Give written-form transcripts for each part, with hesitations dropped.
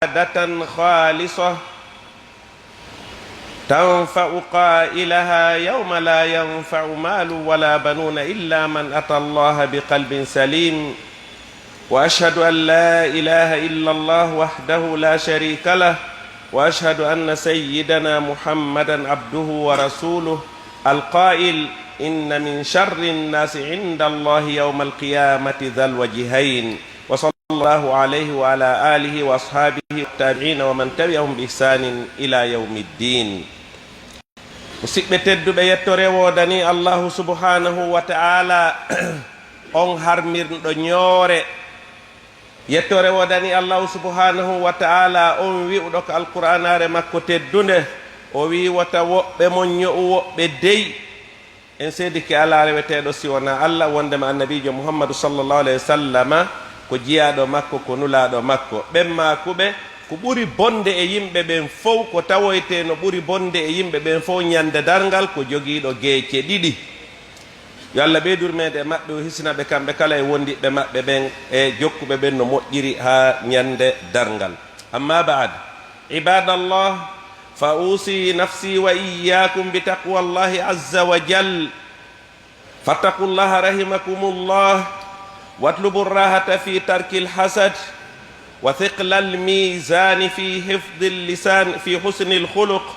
شهادة خالصة تنفع قائلها يوم لا ينفع مال ولا بنون إلا من أتى الله بقلب سليم. وأشهد أن لا إله إلا الله وحده لا شريك له، وأشهد أن سيدنا محمدا عبده ورسوله القائل إن من شر الناس عند الله يوم القيامة ذا الوجهين. وصلى الله عليه وعلى آله وأصحابه والتابعين ومن تبعهم بإحسان إلى يوم الدين. musidɓe tedduɓe yettore wodani allahu subhanahu wa ta'ala on harmirɗo ñoore. yettore wodani allahu subhanahu wa ta'ala on wi'uɗo ko alqur'anare makko teddunde o wi wata woɓɓe mon ño'u woɓɓe dey en seedi ke ala reweteɗo siwona allah wondema annabijo muhammadu sallllahu alayhi wa sallama ko jiyaɗo makko ko nulaɗo makko. ɓen makuɓe ko ɓuri bonde e yimɓe ɓen fof ko tawoyte no ɓuri bonde e yimɓe ɓen fof ñande dargal ko jogiiɗo geece ɗiɗi. yo allah ɓeydurmede e maɓɓe o hisinaɓe kamɓe kala e wondiɓe maɓɓe ɓen e jokkuɓe ɓen no moƴƴiri ha ñande dargal. amma baad ibadallah fa usi nafsi wa iyakum bi taqwa allahi azza wa jal fattaqullaha rahimakumullah watlubu rahata fi tarki lhasad وثقل الميزان في حفظ اللسان في حسن الخلق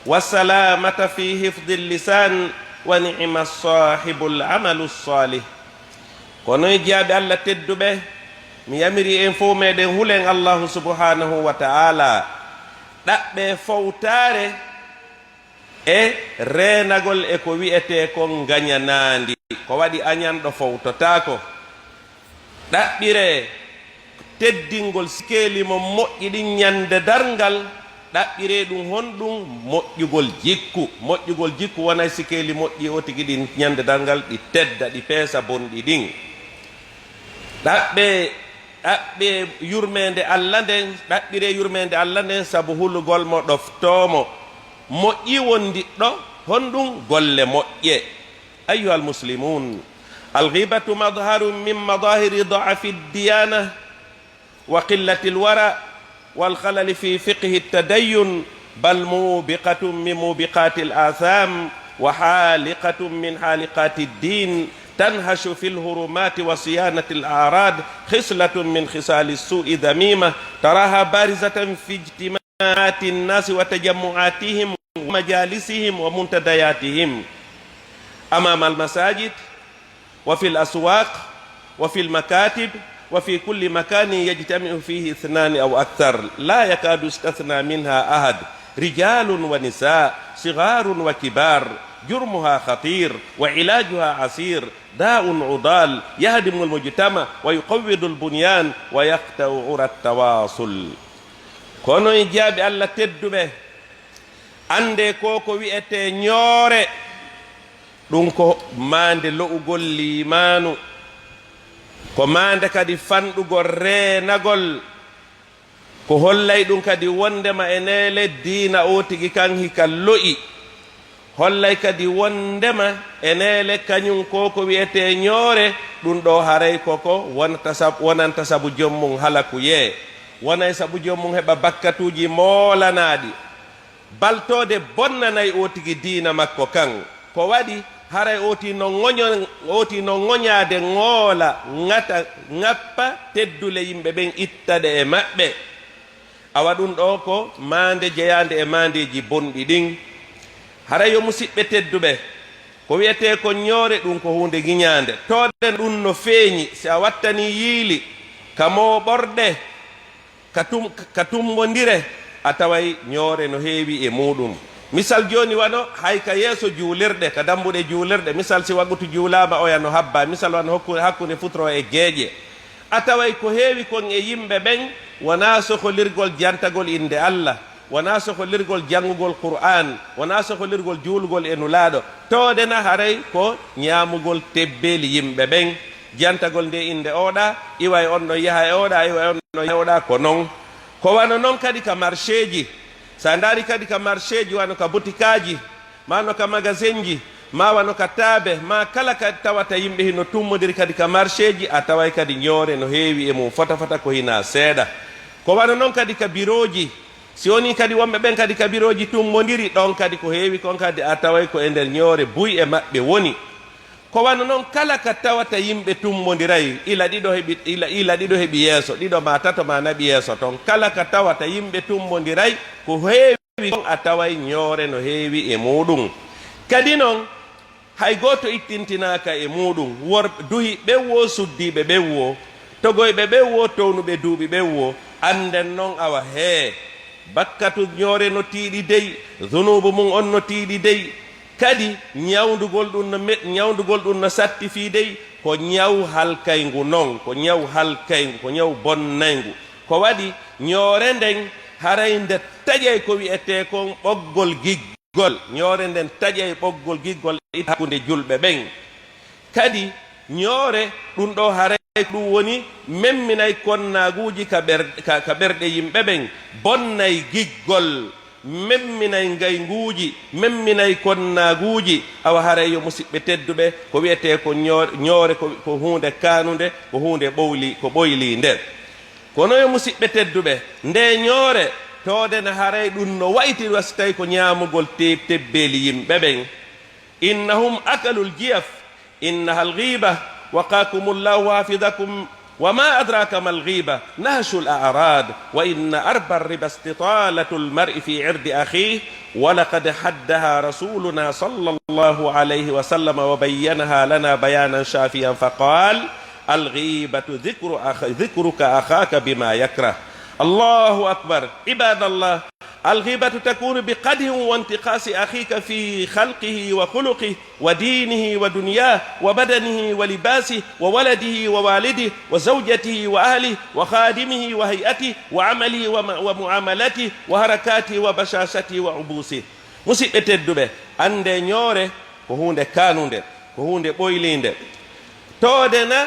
والسلامة في حفظ اللسان ونعم الصاحب العمل الصالح. kono jaabi Allah tedduɓe mi yamiri en fof meɗen hulen allahu subhanahu wa ta'ala ɗaɓɓe fowtare e renagol e ko wi'ete kon gañanandi ko waɗi añanɗo fowtotako. ɗaɓɓire teddingol sikeeli mo moƴƴi ɗin ñande dargal ɗaɓɓire ɗum honɗum moƴƴugol jikku. moƴƴugol jikku wonay sikeeli moƴƴi o tigi ɗin ñande dargal ɗi tedda ɗi peesa bonɗi ɗin. ɗaɓɓe yurmede allah nden ɗaɓɓire yurmede allah nden sabu hulugol mo ɗoftomo moƴƴi wondiɗɗo honɗum golle moƴƴe. ayuha almuslimun alghibatu madharu min madahiri da'afi ddiyana وقلة الورع والخلل في فقه التدين بل موبقة من موبقات الآثام وحالقة من حالقات الدين تنهش في الهرمات وصيانة الأعراض خصلة من خصال السوء ذميمة تراها بارزة في اجتماعات الناس وتجمعاتهم ومجالسهم ومنتدياتهم أمام المساجد وفي الأسواق وفي المكاتب وفي كل مكان يجتمع فيه اثنان أو أكثر لا يكاد يستثنى منها أحد رجال ونساء صغار وكبار جرمها خطير وعلاجها عسير داء عضال يهدم المجتمع ويقوض البنيان ويقطع عرى التواصل. kono e jaabi Allah tedduɓe ande ko wi'ete ñoore ɗum ko mande lo'ugol limanu ko mande kadi fanɗugol reenagol ko hollay ɗum kadi wondema e nele diina o tigi kan hika lo'i hollay kadi wondema e nele kañum ko wiyete ñoore ɗum ɗo haray koko wonanta sabu jommum halaku ye wonay sabu jommum heɓa bakkatuji moolanaɗi baltode bonnanay o tigi diina makko kan ko waɗi haray oti no ŋoñade ŋoola ŋata ŋappa teddule yimɓe ɓen ittaɗe e maɓɓe. awa ɗum ɗo ko mande jeyande e mandeji bonɗi ɗin. haray yo musidɓe tedduɓe ko wiyete ko ñoore ɗum ko hunde giñande toɗen ɗum no feeñi si a wattani yiili ka moɓorde ka tummodire a taway ñoore no heewi e muɗum. misal joni wano hay ka yeeso juulirɗe ka dambuɗe juulirɗe misal si waggutu juulama oya no habba misal wano hakkude futoro e geeƴe a taway ko heewi kon e yimɓe ɓen wona soholirgol jantagol inde Allah wona soholirgol janngugol qur'an wona soholirgol juulgol e nulaaɗo towdena haray ko ñaamugol tebbeli yimɓe ɓen jantagol nde inde oɗa iway on no yaha e oɗa iway on no yaha oɗa ko noon ko wano noon kadi ka marché ji sa ndaari kadi ka marché ji wano ka boutique ma no ka magasin ji ma wano ka taabe ma kala kadi tawata yimɓe hino tummodiri kadi ka marché ji a taway kadi ñoore no heewi e mum fota fota ko hina seeɗa ko wana noon kadi ka biroji si woni kadi wonɓe ɓen kadi ka biroji tummodiri ɗon kadi ko heewi kon kadi a taway ko e nder ñoore buy e maɓɓe woni ko wana noon kala ka tawata yimɓe tummodiray ila ɗiɗo heeɓi yeeso ɗiɗo ma tato ma naɓi yeeso toon kala ka tawata yimɓe tummodiray ko heewi on a taway ñoore no heewi e muɗum kadi noon hay goto ittintinaka e muɗum worɓe duhi ɓewwo suddiɓe ɓewwo togoyɓe ɓewwo townuɓe duuɓi ɓewwo anden noon awa hee bakkatu ñoore no tiiɗi dey zunubu mum on no tiiɗi dey kadi ñawdugol ɗum no satti fii dey ko ñaw halkayngu noon ko ñaw halkayngu ko ñaw bonnaygu ko waɗi ñoore nden haray nde taƴay ko wi'ete kon ɓoggol giggol ñoore nden taƴay ɓoggol giggol hakkunde julɓe ɓen kadi ñoore ɗum ɗo haray ɗum woni memminay konnaguji ka ɓerɗe yimɓe ɓen bonnay giggol memminay ngaynguji memminay konnaguji awa haray yo musidɓe tedduɓe ko wiyete ko ñoore ko hunde kanude ko hunde ko ɓoyli nder kono yo musidɓe tedduɓe nde ñoore todene haray ɗum no wayti wasi tawi ko ñamugol tebbeli yimɓe ɓen innahum akalul jiyaf innaha alghiba waqakum llahu hafidakum وما أدراك ما الغيبة نهش الأعراض وإن أربى الربا استطالة المرء في عرض أخيه ولقد حدها رسولنا صلى الله عليه وسلم وبينها لنا بيانا شافيا فقال الغيبة ذكرك أخاك بما يكره الله أكبر عباد الله الغيبة تكون بقدح وانتقاص أخيك في خلقه وخلقه ودينه ودنياه وبدنه ولباسه وولده ووالده وزوجته وأهله وخادمه وهيئته وعمله ومعاملته وحركاته وبشاشته وعبوسه musidɓe tedduɓe ande ñoore ko hunde kanude ko hunde ɓoylinde todena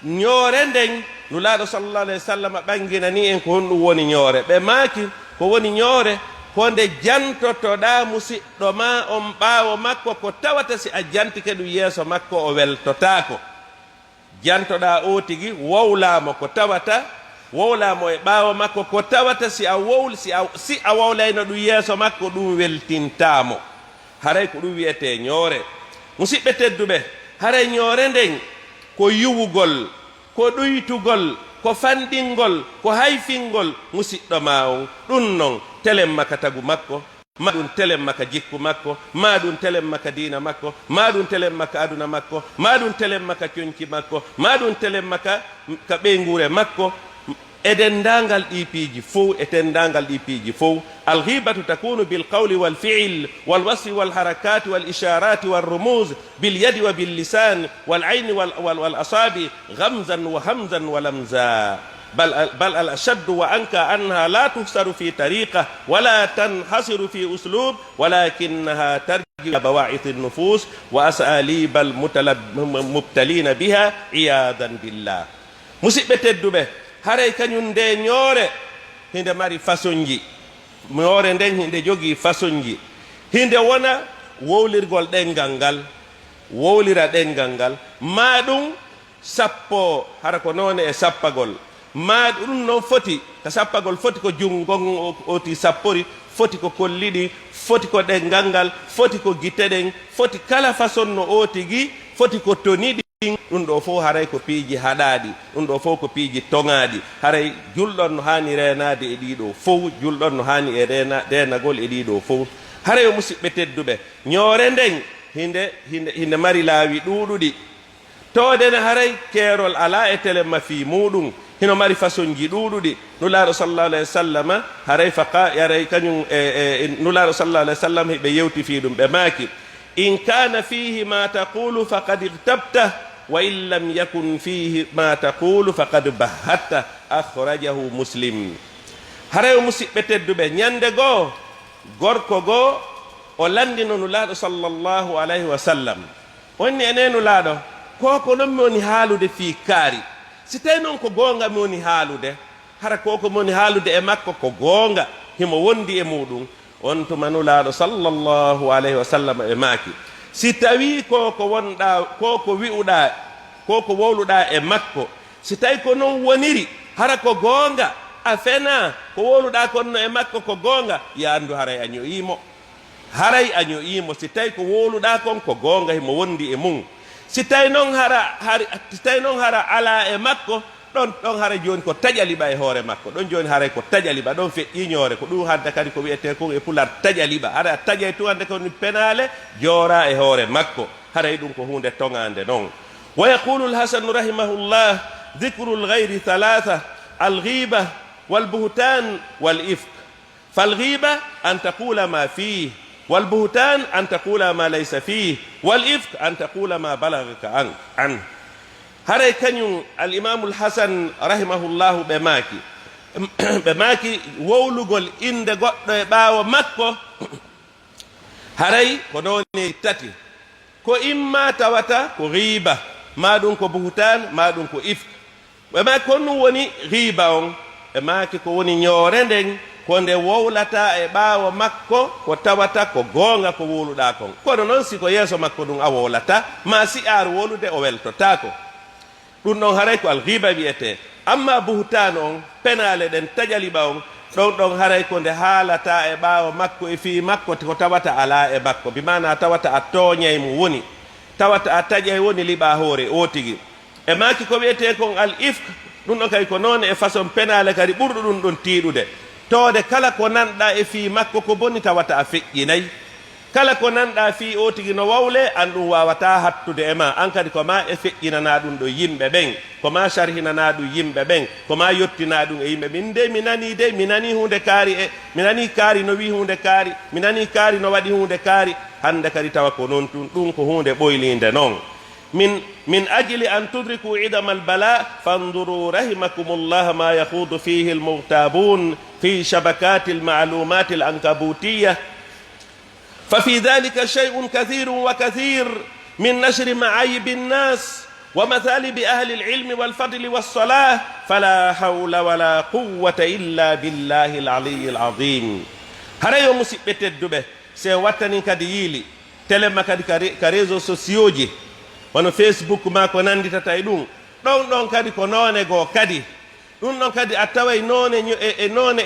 ñoore nden nulaaɗo sallallahu alayhi wa sallam ɓanginani en ko honɗum woni ñoore ɓe maaki ko woni ñoore ko nde jantotoɗa musidɗo ma on ɓaawo makko ko tawata si a jantike ɗum yeeso makko o weltotako jantoɗa o tigi wowlamo ko tawata wowlamo e ɓaawo makko ko tawata si a wowlayno ɗum yeeso makko ɗum weltintamo haray ko ɗum wiyete ñoore musidɓe tedduɓe haray ñoore nden ko yuwugol ko ɗuytugol ko fanɗingol ko hayfingol musidɗo ma on ɗum noon telen maka tagu makko ma ɗum telen maka jikku makko ma ɗum telen maka diina makko ma ɗum telen maka aduna makko ma ɗum telen maka coñci makko ma ɗum telen maka ka ɓeygure makko edendangal ɗi piiji fof etendangal ɗi piiji fof alghibatu takunu bilqawli walfi'l walwasfi walharakat walisharat walrumuz bilyadi wa billisan walayni walasabi gamzan wa hamzan wa lamza بل الأشد وأنكى أنها لا تفسر في طريقة ولا تنحصر في أسلوب ولكنها ترجع بواعث النفوس وأساليب المبتلين بها عياذا بالله musidɓe tedduɓe haray kañum nde ñoore hinde mari façon ji ñoore nden hinde jogii façon ji hinde wona wowlirgol ɗengal ngal wowlira ɗengal ngal ma ɗum sappo hara ko noone e sappagol ma ɗum noon foti ko sappagol foti ko jungon oti sappori foti ko kolliɗi foti ko ɗengal ngal foti ko gite ɗen foti kala façon no o tigi foti ko toniɗi ɗum ɗo fof haray ko piiji haɗaɗi ɗum ɗo fof ko piiji toŋaɗi haray julɗon no hani renade e ɗiɗo fof julɗon no hani e renagol e ɗiɗo fof haray o musidɓe tedduɓe ñoore nden hinde mari laawi ɗuɗuɗi todene haray keerol ala e tele ma fi muɗum hino mari façon ji ɗuɗuɗi nulaaɗo sallallahu alayhi wa sallam haray haray kañum nulaaɗo sallallahu alayhi wa sallam ɓe yewti fi ɗum ɓe maaki in kana fihi ma taqulu faqad irtabta wa in lam yakun fihi ma taqulu faqad bahatta akhrajahu muslim haray o musidɓe tedduɓe ñande goo gorko goo o landino nulaaɗo sallallahu alayhi wa sallam onni ene nulaaɗo koko noon mi woni haalude fii kaari si tawi noon ko goonga mi woni haalude hara koko mi woni haalude e makko ko goonga himo wondi e muɗum on tuma nulaaɗo sallallahu alayhi wa sallam e maaki si tawi koko wonɗa koko wi'uɗa koko wowluɗa e makko si tawi ko noon woniri hara ko goonga a fena ko woluɗa konno e makko ko gonga ya andu haray a ño'imo haray a ño'imo si tawi ko woluɗa kon ko gonga himo wondi e mum si tawi noon hara ala e makko ɗon hara joni ko taƴaliɓa e hoore makko ɗon joni haray ko taƴaliɓa ɗon feƴƴiñore ko ɗum hadde kadi ko wiyete kon e pular taƴaliɓa hara taƴay tu hande koni penale joora e hoore makko haray ɗum ko hunde tongande noon wa yaqulu lhasanu rahimahullah dhicru lgayri thalatha alghiba walbuhtan walifk falghiba an taqula ma fih والبهتان أن تقول ما ليس فيه والإفك أن تقول ما بلغك عنه هذا كان الإمام الحسن رحمه الله بماكي وولغول إند غد باو مكو هذا كنوني تاتي كو إما توتا كو غيبة ما دون كو بهتان ما دون كو إفك وما كنو وني غيبة بماكي كو وني نيورندن konde wowlata e ɓaawo makko ko tawata ko goonga ko woluɗa kon kono noon siko yeeso makko ɗum a wowlata ma si ar wolude o weltotako ɗum ɗon haray ko alghiba wiyete amma buhtan on penale ɗen taƴaliɓa on ɗon haray ko nde haalata e ɓaawo makko e fii makko ko tawata ala e makko bimana tawata a tooñay mo woni tawata a taƴay woni liɓa hoore o tigi e maki ko wiyete kon al ifk ɗum ɗon kay ko noon e façon penale kadi ɓurɗo ɗum ɗon tiiɗude tode kala ko nanɗa e fii makko ko boni tawata a feƴƴinayi kala ko nanɗa fii o tigi no wawle an ɗum wawata hattude e ma an kadi koma e feƴƴinana ɗum ɗo yimɓe ɓen koma sarhinana ɗum yimɓe ɓen koma yettina ɗum e yimɓe min de mi nani hunde kaari mi nani kaari no wi hunde kaari mi nani kaari no waɗi hunde kaari hande kadi tawa ko noon tun ɗum ko hunde ɓoylinde noon من أجل أن تدركوا عدم البلاء فانظروا رحمكم الله ما يخوض فيه المغتابون في شبكات المعلومات العنكبوتية ففي ذلك شيء كثير وكثير من نشر معايب الناس ومثالب أهل العلم والفضل والصلاة فلا حول ولا قوة إلا بالله العلي العظيم هرأي مسيبة الدبه سيواتني كدييلي تلما كريزو سوسيوجي wono Facebook ma ko nanditata e ɗon kadi ko noone goo kadi ɗum ɗon kadi a taway noone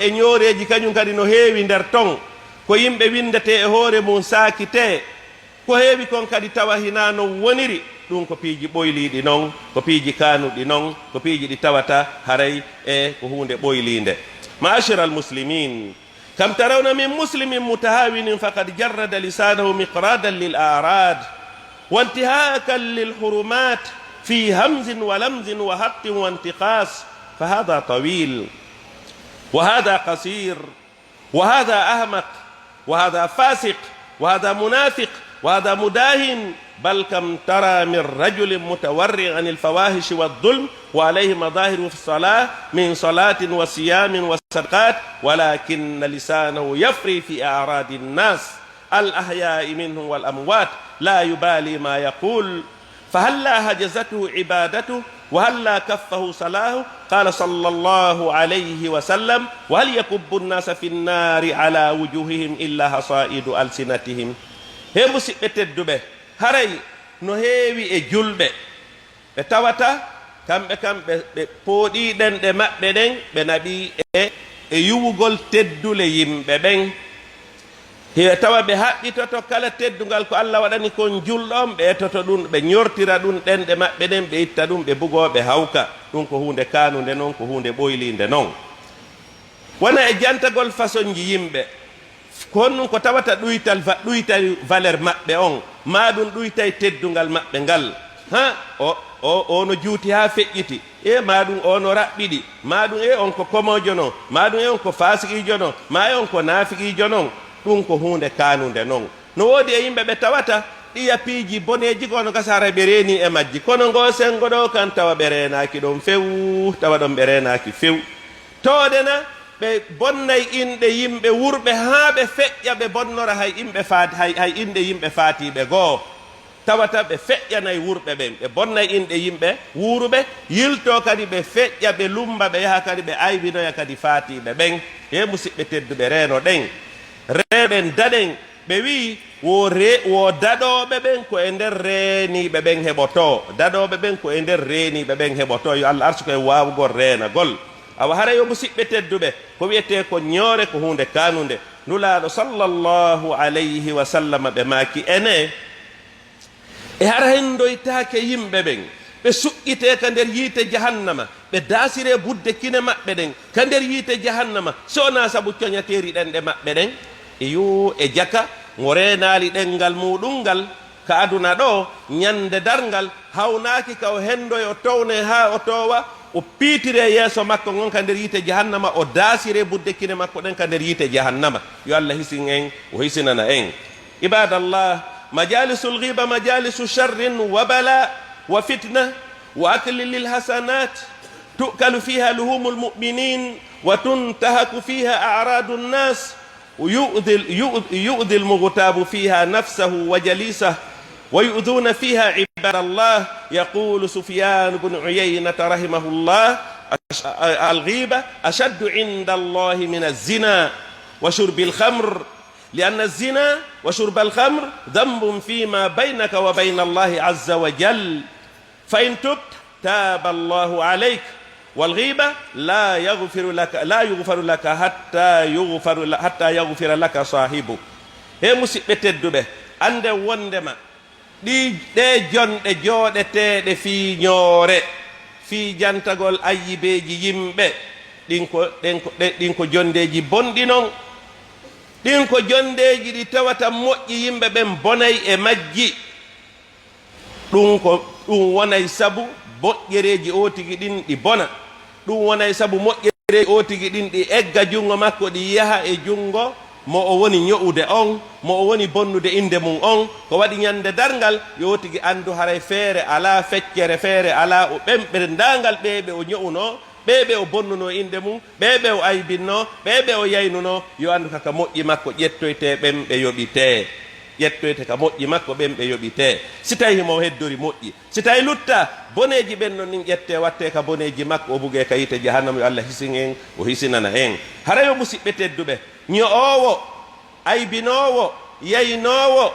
e ñooreji kañum kadi no heewi nder ton ko yimɓe windete e hoore mum saakite ko heewi kon kadi tawa hina no woniri ɗum ko piiji ɓoyliɗi noon ko piiji kanuɗi noon ko piiji ɗi tawata haray e ko hunde ɓoylinde ma'ashira almuslimin kam tarawna min muslimin mutahawinin faqad jarrada lisanahu miqradan lil a'rad وانتهاكا للحرمات في همز ولمز وهط وانتقاص فهذا طويل وهذا قصير وهذا أحمق وهذا فاسق وهذا منافق وهذا مداهن بل كم ترى من رجل متورع عن الفواحش والظلم وعليه مظاهر في الصلاة من صلاة وصيام وصدقات ولكن لسانه يفري في أعراض الناس الأحياء منهم والأموات لا يبالي ما يقول فهلا هجزته عبادته وهلا كفه صلاه قال صلى الله عليه وسلم وهل يكب الناس في النار على وجوههم إلا حصائد ألسنتهم he musidɓe tedduɓe haray no heewi e julɓe ɓe tawata kamɓe ɓe pooɗiɗen ɗe maɓɓe ɗen ɓe naɓi e yuwugol teddule yimɓe ɓen he tawa ɓe haɓɓitoto kala teddungal ko Allah waɗani kon julɗon ɓe toto ɗum ɓe ñortira ɗum ɗenɗe maɓɓe ɗen ɓe itta ɗum ɓe bugoɓe hawka ɗum ko hunde kanude noon ko hunde ɓoylinde noon wona e jantagol façon ji yimɓe honɗum ko tawata ɗuytay valeur maɓɓe on ma ɗum ɗuytay teddungal maɓɓe ngal ha o no juuti ha feƴƴiti e ma ɗum o no raɓɓiɗi ma ɗum on ko komojo noon ma ɗum on ko fasikijo noon ma on ko nafikijo noon ɗum ko hunde kanude noon no woodi e yimɓe ɓe tawata ɗiya piiji boneji kono gasara ɓe reeni e majji kono ngo sengo ɗo kan tawa ɓe reenaki ɗon few tawa ɗon ɓe reenaki few toodena ɓe bonnay inɗe yimɓe wurɓe haa ɓe feƴƴa ɓe bonnora hay inɗe yimɓe faatiɓe goo tawata ɓe feƴƴanayi wurɓe ɓen ɓe bonnay inɗe yimɓe wuuruɓe yilto kadi ɓe feƴƴa ɓe lumba ɓe yaha kadi ɓe aybinoya kadi faatiɓe ɓen he musidɓe tedduɓe reeno ɗen reɓen daɗen ɓe wi wo daɗoɓe ɓen ko e nder reeniɓe ɓen heɓoto daɗoɓe ɓen ko e nder reeniɓe ɓen heɓoto yo Allah arsuko e wawugol reenagol awa hara yo musidɓe tedduɓe ko wiyete ko ñoore ko hunde kanunde nulaaɗo sallllahu alayhi wa sallam ɓe maaki ene e hara hen doytaake yimɓe ɓen ɓe suƴƴite ka nder yiite jahannama ɓe daasire budde kine maɓɓe ɗen ka nder yiite jahannama sowona sabu coñateri ɗenɗe maɓɓe ɗen e yo e jaka ngo reenaali ɗenngal muɗum ngal ka aduna ɗo ñande darngal hawnaaki ka o hendoye o towne haa o towa o piitire yeeso makko ngon ka nder yiite jahannama o daasire budde kine makko ɗen ka nder yiite jahannama yo allah hisin en o hisinana en ibadallah majalisul ghiba majalisu sharrin wa bala wa fitna wa akli lilhasanat tu'kalu fiha luhumul mu'minin wa tuntahaku fiha a'radu nnas يؤذي المغتاب فيها نفسه وجليسه ويؤذون فيها عباد الله يقول سفيان بن عيينة رحمه الله الغيبة أشد عند الله من الزنا وشرب الخمر لأن الزنا وشرب الخمر ذنب فيما بينك وبين الله عز وجل فإن تبت تاب الله عليك والغيبة لا يغفر لك حتى يغفر لك صاحبه he musidɓe tedduɓe ande wondema ɗe jonɗe jooɗeteɗe fii ñoore fii jantagol ayyibeji yimɓe ɗin ko jondeji bonɗi non ɗin ko jondeji ɗi tawata moƴƴi yimɓe ɓen bonay e majji ɗum wonay sabu moƴƴereji o tigi ɗin ɗi bona ɗum wonay sabu moƴƴere o tigi ɗin ɗi egga jungo makko ɗi yaha e jungo mo o woni ño'ude on mo o woni bonnude inde mum on ko waɗi ñande darngal yo tigi andu haray feere ala feccere feere ala o ɓemɓere ndangal ɓeɓe o ño'uno ɓeɓe o bonnuno inde mum ɓeɓe o aybinno ɓeɓe o yaynuno yo andu kaka moƴƴi makko ƴettoyte ɓen ɓe yoɓite ƴettoyte ka moƴƴi makko ɓen ɓe yoɓite si tawi himo heddori moƴƴi si tawi lutta boneji ɓen non nin ƴette watte ka boneji makko o buge ka yite jahannama yo allah hisin en o hisinana en hara yo musidɓe tedduɓe ño'owo aybinowo yaynowo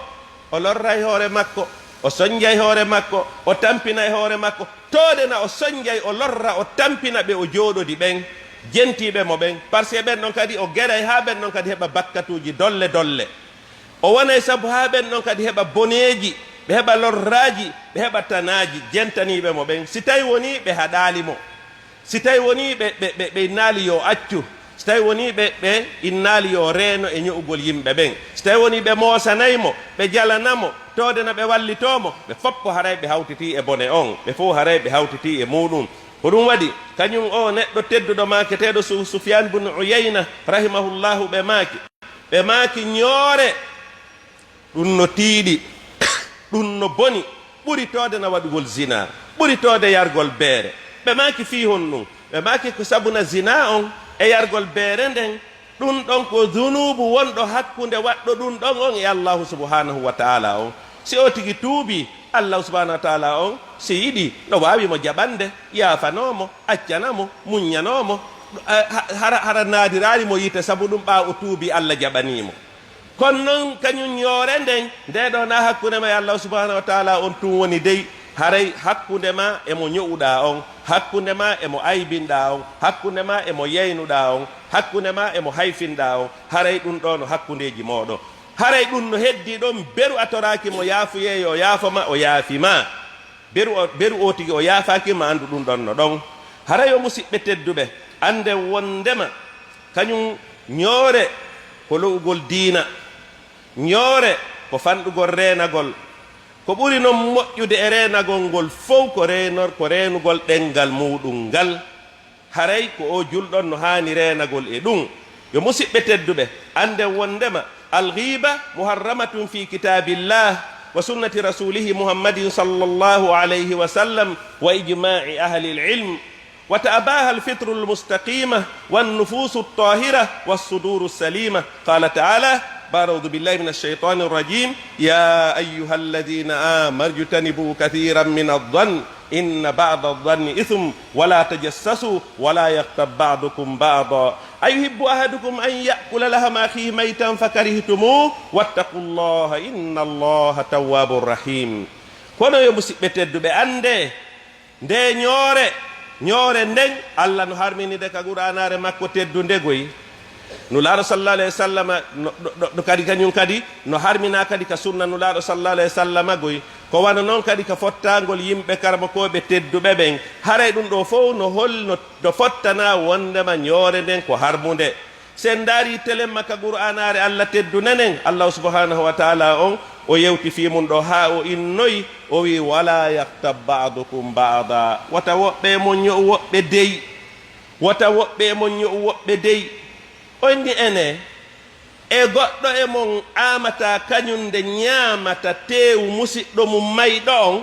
o lorray hoore makko o soñjay hoore makko o tampinay hoore makko todena o soñjay o lorra o tampina ɓe o jooɗodi ɓen jentiɓe mo ɓen par ce que ɓen ɗon kadi o geɗay ha ɓen ɗon kadi heɓa bakkatuji dolle dolle o wonay sabu ha ɓen ɗon kadi heɓa boneji ɓe heɓa lorraji ɓe heɓa tanaji jentaniɓe mo ɓen si tawi woni ɓe haɗalimo si tawi woni ɓe innaali yo accu si tawi woni ɓe innaali yo reeno e ño'ugol yimɓe ɓen si tawi woni ɓe moosanaymo ɓe jalanamo todena ɓe wallitomo ɓe foppo haray ɓe hawtiti e bone on ɓe fof haray ɓe hawtiti e muɗum ko ɗum waɗi kañum o neɗɗo tedduɗo maketeɗo Sufyan bun Uyayna rahimahullahu ɓe maaki ñoore ɗum no tiiɗi ɗum no boni ɓuri todena waɗugol zina ɓuri tode yargol beere ɓe maaki fi hon ɗum ɓe maaki ko sabuna zina on e yargol beere nden ɗum ɗon ko dunubu wonɗo hakkunde waɗɗo ɗum ɗon on e allahu subhanahu wa taala on si o tigi tuubi allahu subhanahu wa taala on si yiɗi no wawimo jaɓande yaafanomo accanamo muññanomo hara naadirarimo yite sabu ɗum ɓa o tuubi allah jaɓanimo kono noon kañum ñoore nden ndeɗo na hakkunde ma e allahu subhanahu wa taala on tun woni dey haray hakkunde ma emo ño'uɗa on hakkunde ma emo aybinɗa on hakkunde ma emo yeynuɗa on hakkunde ma emo hayfinɗa on haray ɗum ɗo no hakkundeji moɗon haray ɗum no heddi ɗon beru a toraki mo yaafuyeyo o yaafoma o yaafima beru o tigi o yaafakima andu ɗum ɗon no ɗon haray o musidɓe tedduɓe ande wondema kañum ñoore ko lowugol diina ñoore ko fanɗugol reenagol ko ɓuri noon moƴƴude e reenagol ngol fof ko reenugol ɗengal muɗum ngal haray ko o julɗon no haani reenagol e ɗum yo musidɓe tedduɓe ande wondema alghiba muharramatun fi kitabillah wa sunnati rasulihi muhammadin sallallahu alayhi wa sallam wa ijma'i ahli alilm wa ta'abaha alfitru almustaqima والنفوس الطاهرة والصدور السليمة قال تعالى أعوذ بالله من الشيطان الرجيم يا أيها الذين آمنوا اجتنبوا كثيرا من الظن إن بعض الظن إثم ولا تجسسوا ولا يغتب بعضكم بعضا أيحب أحدكم أن يأكل لحم أخيه ميتا فكرهتموه واتقوا الله إن الله تواب رحيم kono yo musidɓe tedduɓe ande nde ñoore ñoore nden Allah no harminide ka qur'anare makko teddunde goyi nulaaɗo sallallahu alayhi wa sallam no kadi kañum kadi no harmina kadi ka sunna nulaaɗo sallallahu alayhi wa sallam goyi ko wana noon kadi ka fottagol yimɓe karmakoɓe tedduɓe ɓen haray ɗum ɗo fof no holno no fottana wondema ñoore nden ko harmude sen daari telemma ka qur'anare Allah teddunenen Allah subhanahu wa taala on o yewti fi mum ɗo ha o innoyi o wi wala yaktab ba'dukum ba'da wata woɓɓe mon ño'u woɓɓe dey wata woɓɓe mon ño'u woɓɓe dey on ni ene e goɗɗo e mon amata kañumde ñamata teewu musidɗo mum mayɗo on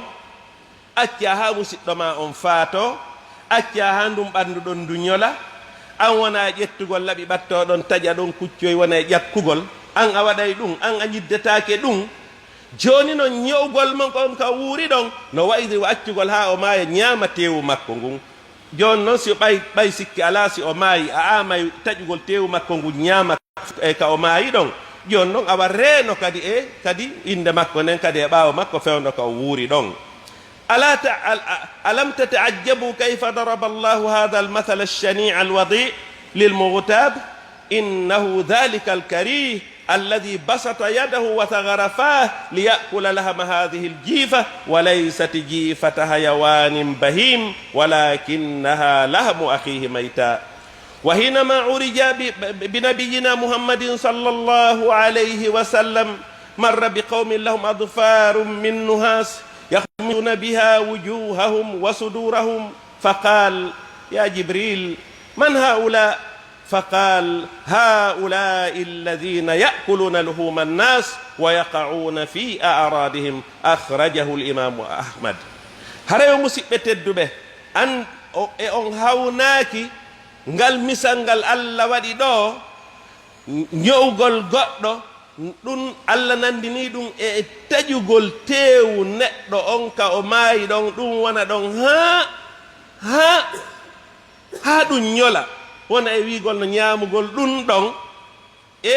acca ha musidɗo ma on faato acca ha ndum ɓandu ɗon ndu ñola an wona ƴettugol laɓi ɓattoɗon taƴa ɗon kuccoy wona e ƴakkugol an a waɗay ɗum an a ñiddetake ɗum joni noon ñewgol mon kon ka wuuri ɗon no wayri accugol ha o maaya ñaama teewu makko ngun joni noon si ɓay sikki ala si o maayi a amay taƴugol teewu makko ngu ñaama e ka o maayi ɗon joni noon awa reeno kadi e kadi inde makko nden kadi e ɓaawo makko fewno ka o wuuri ɗon ألم تتعجبوا كيف ضرب الله هذا المثل الشنيع الوضيع للمغتاب إنه ذلك الكريه الذي بسط يده وثغر فاه ليأكل لهم هذه الجيفة وليست جيفة حيوان بهيم ولكنها لهم أخيه ميتا وحينما عرج بنبينا محمد صلى الله عليه وسلم مر بقوم لهم أظفار من نحاس يخمرون بها وجوههم وصدورهم فقال يا جبريل من هؤلاء فقال هؤلاء الذين يأكلون لحوم الناس ويقعون في أعراضهم أخرجه الإمام أحمد هريو مسيبة تدبه أن on hawnaki ngal misangal Allah waɗi ɗo ñowgol goɗɗo ɗum Allah nandini ɗum e taƴugol teewu neɗɗo on ka o maayi ɗon ɗum wona ɗon ha ɗum ñola wona e wiigol no ñaamugol ɗum ɗon e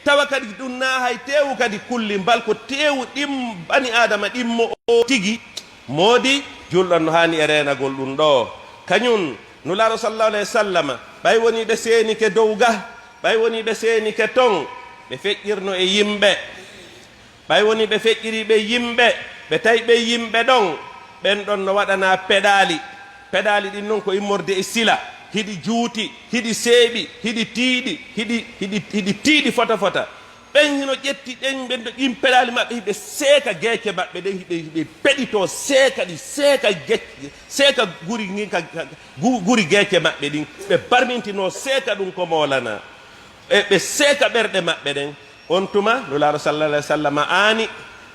tawa kadi ɗum na hay teewu kadi kulli mbal ko teewu ɗim bani adama ɗimmo o tigi moodi julɗon no haani e reenagol ɗum ɗo kañum nulaaɗo sallallahu alayhi wa sallam ɓay woni ɓe seenike dow ga ɓay woni ɓe seenike ton ɓe feƴƴirno e yimɓe ɓay woni ɓe feƴƴiriɓe yimɓe ɓe tawi ɓe yimɓe ɗon ɓen ɗon no waɗana peɗali ɗin noon ko immorde e sila hiɗi juuti hiɗi seeɓi hiɗi tiiɗi hiɗi tiiɗi fota fota ɓen hino ƴetti ɗen ɓen ɗo ɗin peɗali maɓɓe hiɓe seeka geece maɓɓe ɗen hiɓe peɗito seeka ɗi seeka guri geece maɓɓe ɗin ɓe barmintino seeka ɗum ko moolana e ɓe seeka ɓerɗe maɓɓe ɗen on tuma nulaaɗo sallallahu alayhi wa sallam aani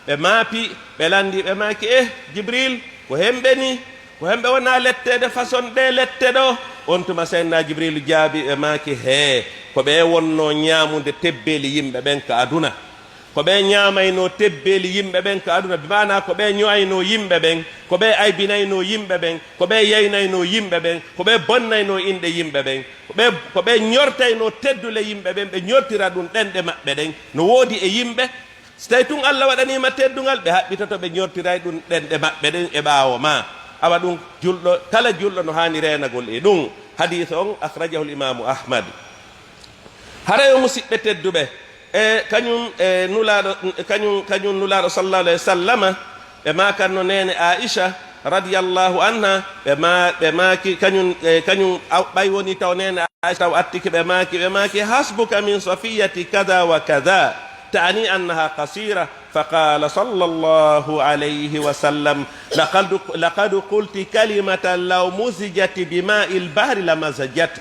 ɓe maapi ɓe landi ɓe maaki jibril ko hemɓe ni ko hemɓe wona lettede façon ɗe lette ɗo on tuma seydna jibril jaabi ɓe maaki he ko ɓe wonno ñaamude tebbeeli yimɓe ɓen ka aduna ko ɓe ñaamayno tebbeeli yimɓe ɓen ka aduna bimana ko ɓe ño'ayno yimɓe ɓen ko ɓe aybinayno yimɓe ɓen ko ɓe yeynayno yimɓe ɓen ko ɓe bonnayno inɗe yimɓe ɓen ko ɓe ñortayno teddule yimɓe ɓen ɓe ñortira ɗum ɗenɗe maɓɓe ɗen no woodi e yimɓe so tawi tun Allah waɗanima teddungal ɓe haɓɓitoto ɓe ñortiray ɗum ɗenɗe maɓɓe ɗen e ɓaawo ma awa ɗum julɗo kala julɗo no haani reenagol e ɗum hadith on akhrajahu l'imamu ahmad haray o musidɓe tedduɓe e kañum e nulaaɗo kañum nulaaɗo sallallahu alayhi wa sallam ɓe makanno nene aicha radiyallahu anha ɓe maaki kañum ɓay woni taw nene aicha taw attiki ɓe maaki hasbuka min safiyati kada wa kada تعني أنها قصيرة فقال صلى الله عليه وسلم لقد قلت كلمة لو مزجت بماء البحر لمزجت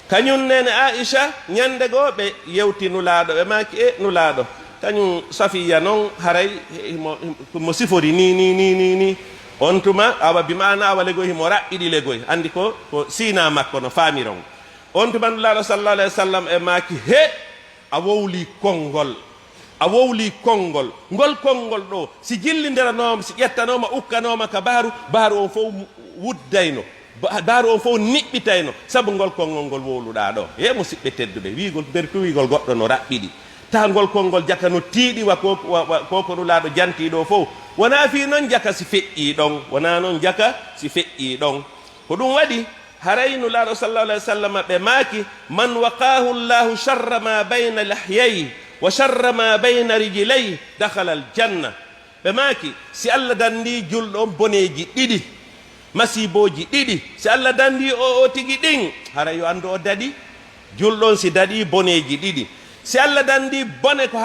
kañum nene aicha ñande goo ɓe yewti nulaaɗo ɓe maaki nulaaɗo kañum safiya noon haray mo sifori ni on tuma awa bimana awa legoy himo raɓɓiɗi legoy andi ko sina makko no faamiron on tuma nulaaɗo sallallahu alayhi wa sallam e maaki a wowli konngol ngol konngol ɗo si jillindiranoma si ƴettanoma ukkanoma ka baaru on fof wuddayno baaru on fof niɓɓitayno sabu ngol konngol ngol wowluɗa ɗo ye musidɓe tedduɓe wiigol bertu wiigol goɗɗo no raɓɓiɗi ta ngol konngol jaka no tiiɗiwa koko nulaaɗo jantiɗo fof wona fi noon jaka si feƴƴi ɗon wona noon jaka si feƴƴi ɗon ko ɗum waɗi haraynu laaɗo sallallahu alayhi wa sallam ɓe maaki man waqahu llahu sharra ma bayna lahyayi wa sharra ma bayna rijlayi dakhala aljanna. ɓe maaki si allah dandi julɗo on boneji ɗiɗi masiboji ɗiɗi si allah dandi o tigi ɗin hara yo andu o daɗi julɗon si daɗi boneji ɗiɗi si allah dandi bone ko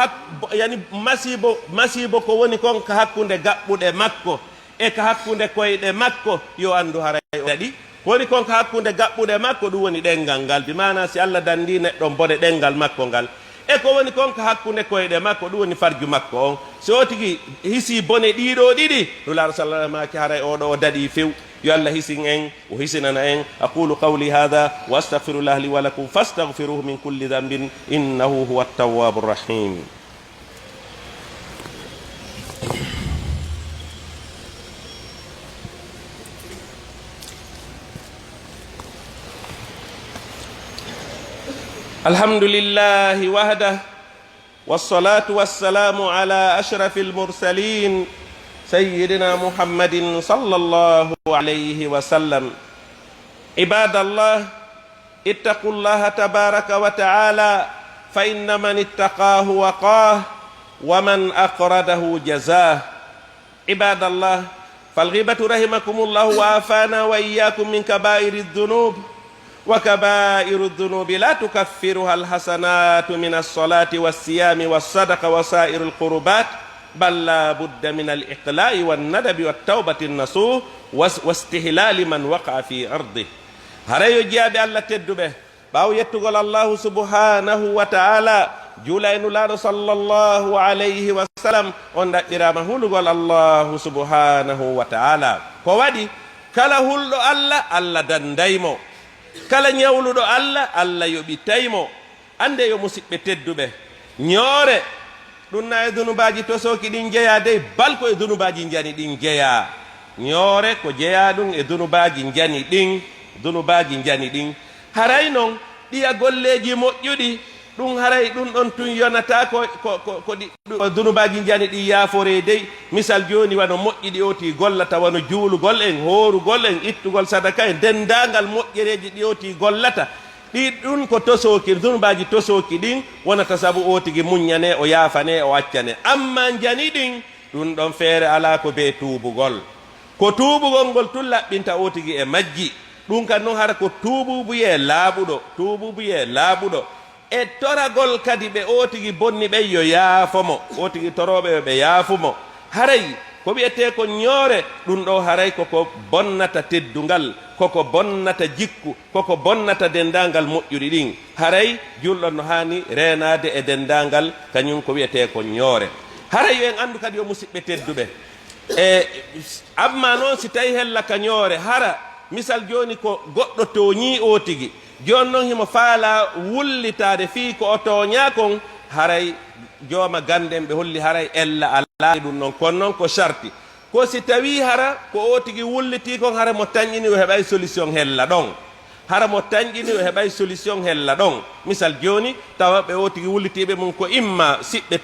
yani masibo ko woni kon ka hakkunde gaɓɓuɗe makko e ka hakkunde koyɗe makko yo andu haray o daɗi woni kon ka hakkunde gaɓɓuɗe makko ɗum woni ɗengal ngal bi mana si allah dandi neɗɗon bone ɗengal makko ngal e ko woni kon ka hakkunde koyɗe makko ɗum woni farju makko on so o tigi hisi bone ɗiɗo ɗiɗi nulaaɗo sallah maki haray oɗo o daɗi few yo allah hisin en o hisinana en. aqulu qawli hada wa astahfirullah li wa lakum fastahfiruhu min kulli dhanbin innahu huwa at-tawwabu rahim. الحمد لله وحده والصلاة والسلام على أشرف المرسلين سيدنا محمد صلى الله عليه وسلم. عباد الله اتقوا الله تبارك وتعالى فإن من اتقاه وقاه ومن أقرده جزاه. عباد الله فالغيبة رحمكم الله وعافانا وإياكم من كبائر الذنوب وكبائر الذنوب لا تكفرها الحسنات من الصلاة والصيام والصدقة وسائر القربات بل لا بد من الإقلاع والندب والتوبة النصوح واستهلال من وقع في أرضه. هريو جاب الله تدبه باو يتقل الله سبحانه وتعالى جولين الله صلى الله عليه وسلم وندق إرامه لقل الله سبحانه وتعالى فوادي كلا هلو الله دندايمو kala ñawluɗo allah allah yoɓitaymo ande yo musidɓe tedduɓe ñoore ɗum na e dunubaji tosoki ɗin jeeya dey balko e dunubaji jani ɗin jeeya ñoore ko jeeya ɗum e dunubaji jani ɗin haray noon ɗiya golleji moƴƴuɗi ɗum haray ɗum ɗon tun yonata ko dunubaji jani ɗi yaafore dey misal joni wano moƴƴi oti gollata wano juulugol en hoorugol en ittugol sadaka en dendagal moƴƴereji ɗi oti gollata ɗi ɗum ko tosoki dunubaji tosoki ɗin wonata saabu otigi muññane o yaafane o accane amma jani ɗin ɗum ɗon feere ala ko be tuubugol ko tuubugol ngol tun laɓɓinta otigi e majji ɗum kan noon hara ko tuububuye laaɓuɗo e toragol kadi ɓe otigi bonni ɓen yo yaafomo otigi toroɓe ɓe yaafumo haray ko wiyete ko ñoore ɗum ɗo haray koko bonnata teddungal koko bonnata jikku koko bonnata dendangal moƴƴuɗi ɗin haray julɗon no hani renade e dendangal kañum ko wiyete ko ñoore haray yo en andu kadi yo musidɓe tedduɓe e amma noon si tawi hella ka ñoore hara misal joni ko goɗɗo toñi otigi joni noon himo faala wullitade fii ko o toña kon haray jooma ganden ɓe holli haray ella alaani ɗum noon kono noon ko sarti ko si tawi hara ko o tigi wulliti kon hara mo tañƴini o heɓay solution hella ɗon misal joni tawa ɓe o tigi wullitiɓe mum ko imma siɓɓe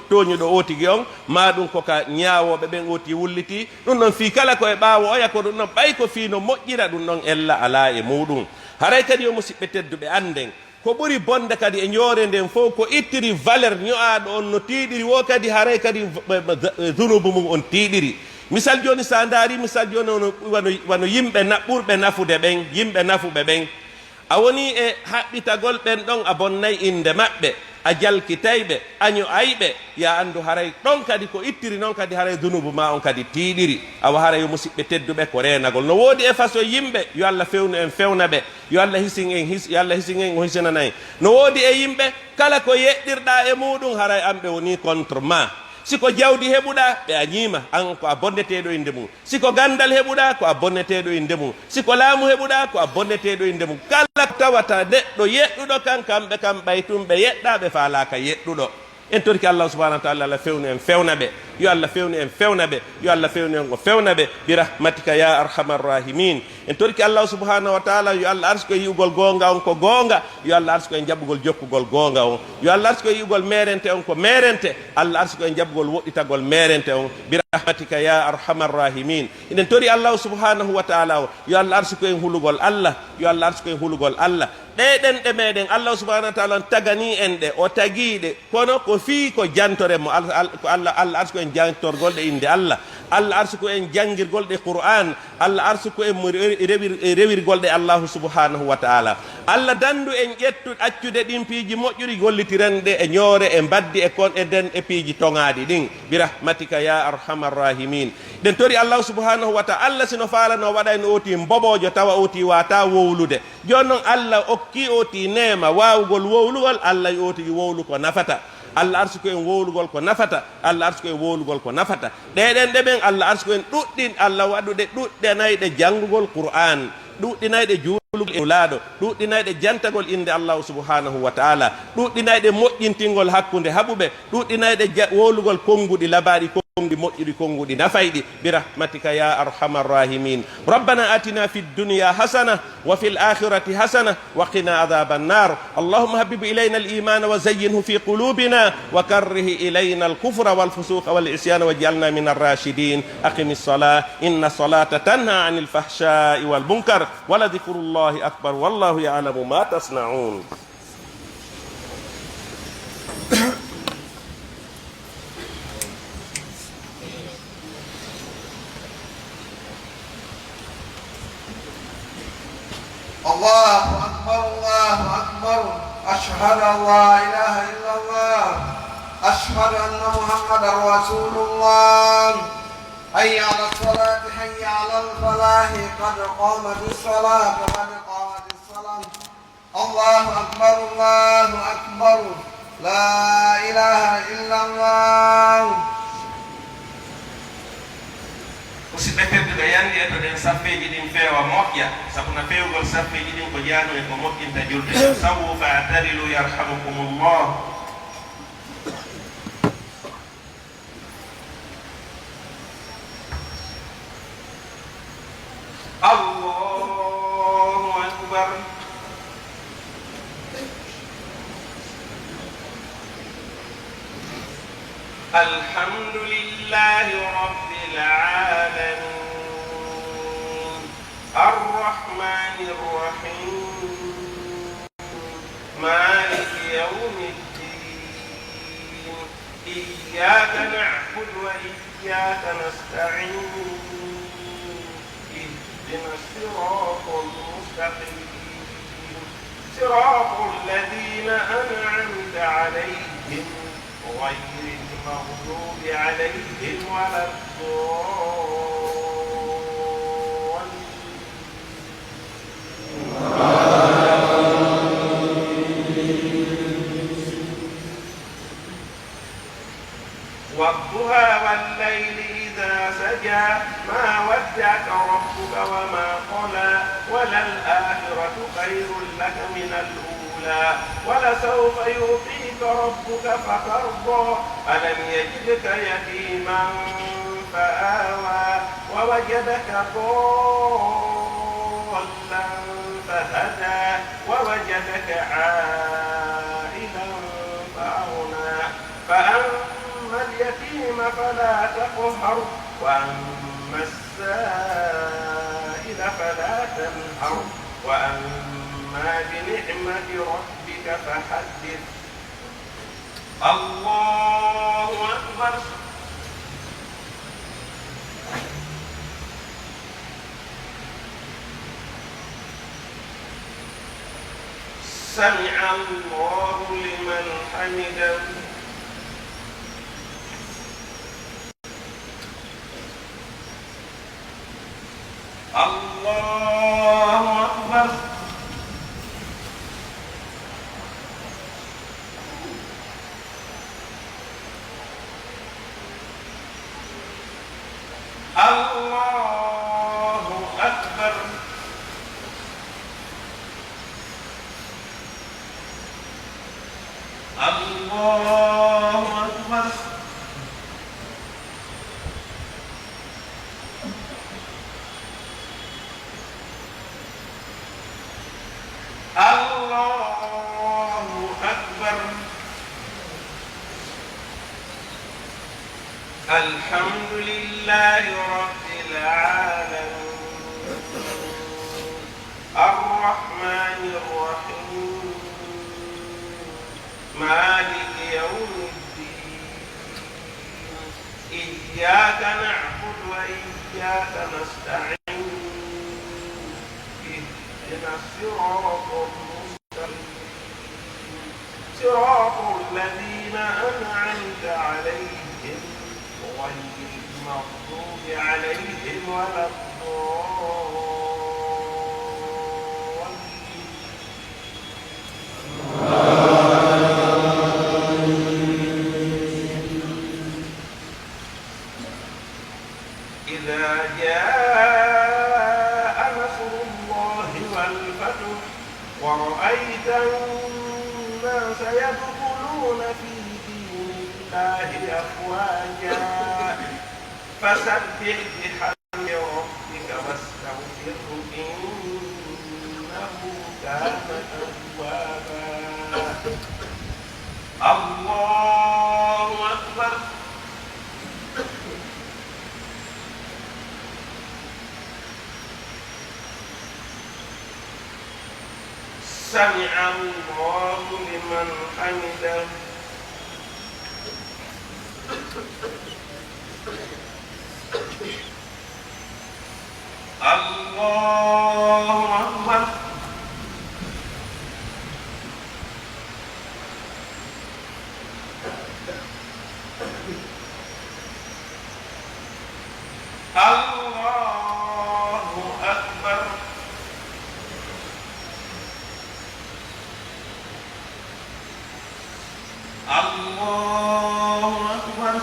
toñuɗo o tigi on ma ɗum koka ñawoɓe ɓen o tigi wulliti ɗum ɗon fii kala ko e ɓaawo oya ko ɗum ɗon ɓay ko fii no moƴƴira ɗum ɗon ella ala e muɗum haray kadi yo musidɓe tedduɓe anden ko ɓuri bonde kadi e ñoore nden fof ko ittiri valeur ño'aɗo on no tiiɗiri wo kadi haray kadi dunubu mum on tiiɗiri misal joni sa daari misal joni wano yimɓe ɓurɓe nafude ɓen yimɓe nafuɓe ɓen a woni e haɓɓitagol ɓen ɗon a bonnay inde maɓɓe a jalkitayɓe a ño'ayɓe ya andu haray ɗon kadi ko ittiri noon kadi haray dunubu ma on kadi tiiɗiri awa haray yo musidɓe tedduɓe ko renagol no woodi e façon yimɓe yo allah fewnu en fewna ɓe yo allah hisin en o hisinana en no woodi e yimɓe kala ko yeɗɗirɗa e muɗum haray amɓe woni contre ma siko jawdi heɓuɗa ɓe a ñiima an ko a bonneteɗo inde mum siko gandal heɓuɗa ko a bonneteɗo inde mum siko laamu heɓuɗa ko a bonneteɗo inde mum kala tawata neɗɗo yeɗɗuɗo kan kamɓe kam ɓay tum ɓe yeɗɗa ɓe faalaka yeɗɗuɗo en torki allah subahanahu wa taala allah fewnu en fewna ɓe yo allah fewnu en fewna ɓe yo allah fewnu en o fewna ɓe bi rahmatika ya arhamar rahimin en torki allah subahanahu wa taala yo allah arsi ko yi'ugol gonga on ko gonga yo allah arsi ko e jaɓɓugol jokkugol gonga on yo allah arsi ko yi'ugol merente on ko merente allah arsi ko e jaɓɓugol woɗɗitagol merente on rahmatika ya arhamar rahimin. Inen tori Allah subhanahu wa ta'ala yo Allah arsu ko en hulugol Allah, yo Allah arsu ko en hulugol Allah. Ɗeɗen ɗe meɗen Allah subhanahu wa ta'ala tagani en ɗe o tagiɗe kono ko fii ko jantore mo Allah arsu ko en jantorgol ɗe inde Allah, Allah arsu ko en jangirgol ɗe Qur'an, Allah arsu ko en rewirgol ɗe Allah subhanahu wa ta'ala. Allah dandu en ƴettu accude ɗin piiji moƴƴuri gollitiren ɗe e ñoore e mbaddi e kon e den e piiji toŋaɗi ɗin bi rahmatika ya arhamar rahimin. Den tori Allah subhanahu wa ta'ala Allah sino falano waɗa en oti mboɓojo tawa oti wata wowlude joni noon Allah okki oti nema wawugol wowlugol Allah oti wowlu ko nafata. Allah arsu ko en wowlugol ko nafata, Allah arsu ko en wowlugol ko nafata. Ɗeɗen ɗe ɓen Allah arsu ko en ɗuɗɗin Allah waɗuɗe ɗuɗɗenayɗe janngugol Qur'an, ɗuɗɗinayɗe juulugol ulaɗo, ɗuɗɗinayɗe jantagol inde Allah subhanahu wa ta'ala, ɗuɗɗinayɗe moƴƴintingol hakkunde haɓuɓe, ɗuɗɗinayɗe wowlugol konnguɗi labaɗi konguɗi moƴƴuɗi konguɗi nafayɗi bi rahmatika ya arhamar rahimin. Rabbana atina fid dunya hasana wa fil akhirati hasana wa qina adhaban nar. Allahumma habbib ilayna al iman wa zayyinhu fi qulubina wa karrih ilayna al kufra wal fusuqa wal isyana waj'alna min ar rashidin. Aqimis salah inna salata tanha 'anil fahsha'i wal munkar wa la dhikrullahi akbar wallahu ya'lamu ma tasna'un. الله أكبر الله أكبر أشهد أن لا إله إلا الله أشهد أن محمدا رسول الله حي على الصلاة حي على الفلاح قد قامت الصلاة قد قامت الصلاة الله أكبر الله أكبر لا إله إلا الله. Musidɓe tedduɓe yandi e to ɗen saffeji ɗin feewa moƴƴa sabu no fewgol saffeji ɗin ko jaanu e ko moƴƴinta julde sawu fa atarilu yarhamukumullah. Allahu akbar. Alhamdulillahi rabbil alamin arrahmanir rahim maliki yawmiddin iyyaka na'budu wa iyyaka nasta'in ihdinas siratal mustaqim siratal ladzina an'amta 'alaihim غير المغضوب عليهم ولا الضالين. والضحى والليل إذا سجى ما ودعك ربك وما قلى وللآخرة خير لك من الأولى ولسوف يعطيك ربك فترضى ألم يجدك يتيما فآوى ووجدك ضالا فهدى ووجدك عائلا فأغنى فأما اليتيم فلا تقهر وأما السائل فلا تنهر وأما بنعمة ربك فحدث. الله أكبر. سمع الله لمن حمده. الله أكبر. الله أكبر. الله أكبر. الله أكبر. الحمد لله رب العالمين الرحمن الرحيم مالك يوم الدين إياك نعبد وإياك نستعين اهدنا الصراط المستقيم صراط الذين أنعمت عليهم غير المغضوب عليهم ولا إذا جاء نصر الله والفتح ورأيت الناس يدخلون في دين الله أفواجا فسبح بحمد ربك واستغفره إنه كان توابا الله أكبر سمع الله لمن حمده الله أكبر الله أكبر الله أكبر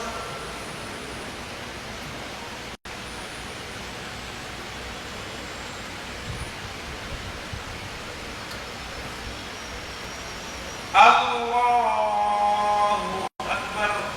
الله أكبر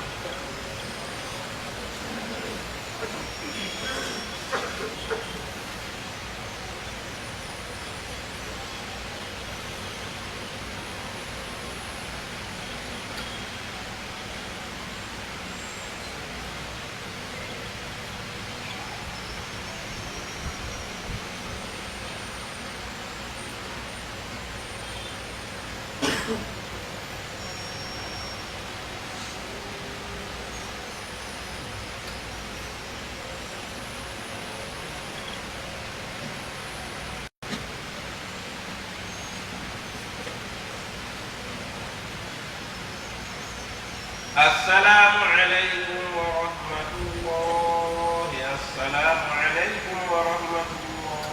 السلام عليكم ورحمة الله السلام عليكم ورحمة الله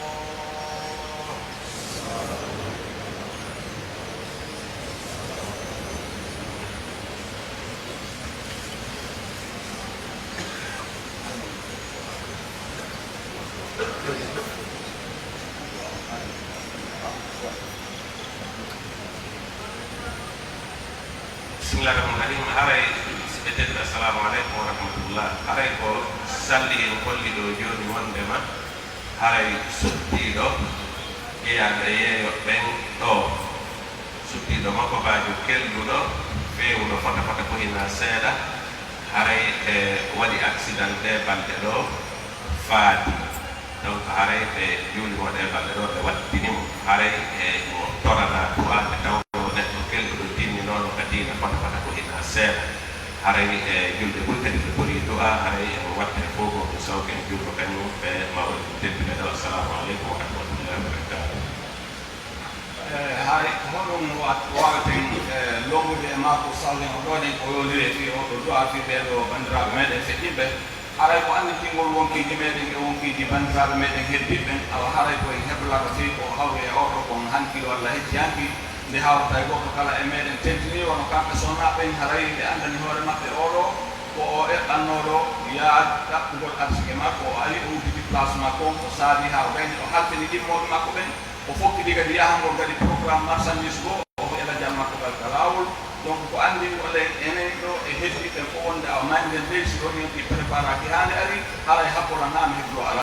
بسم الله الرحمن الرحيم haray siɓeteɗo assalamu aleykum wa rahmatullah haray ko salli en kolli ɗo joni wondema haray suttiɗo ƴeyaɗo yeeyo ɓen ɗo suttiɗo makko bajo kelluɗo fewuɗo fota fota ko hina seeɗa haray e waɗi accident ɗe balɗe ɗo faadi donc haray ɓe juulimoɗe balɗe ɗo ɓe waddinimo haray e mo torana du'a ɓe taw neɗɗo kelluɗo dinni noon ka diina fota fota ko hina seeɗa haray e julde ɓuri kadi ɓe ɓuri du'a haray emo watte fof ko ɗum sawke en julɗo kañum ɓe mawɗo tedduɓe ɗo assalamu aleykum wa rahmatullahi wa barakatuh haray hoɗum wawaten longude e makko sallen o ɗoɗen ko yoliri fi oɗo du'a fi ɓeɗo bandiraɓe meɗen feɗɗiɓe haray ko anditingol wonkiji meɗen e wonkiji bandiraɓe meɗen heddiɓe awa haray koye heblata fi ko hawri e oɗo kon hankilo walla hecci hanki nde hawrata e goɗɗo kala e meɗen tentini wono kamɓe sonnaɓen haray ɓe andani hoore maɓɓe oɗo ko o eɓɓannoɗo yaad ɗaɓɓugol arsike makko o ari o udditi place makko o saabi ha o gayni o haltini ɗimmoɓe makko ɓen o fokkidi kadi yahangol kadi programme marchandise go o ela jam makko gal ka lawol donc ko andi wala enen ɗo e heddiɓe fof wonde awa mani nden leysi ɗo ni ɗi préparaki hande ari haray happola nami heblo ala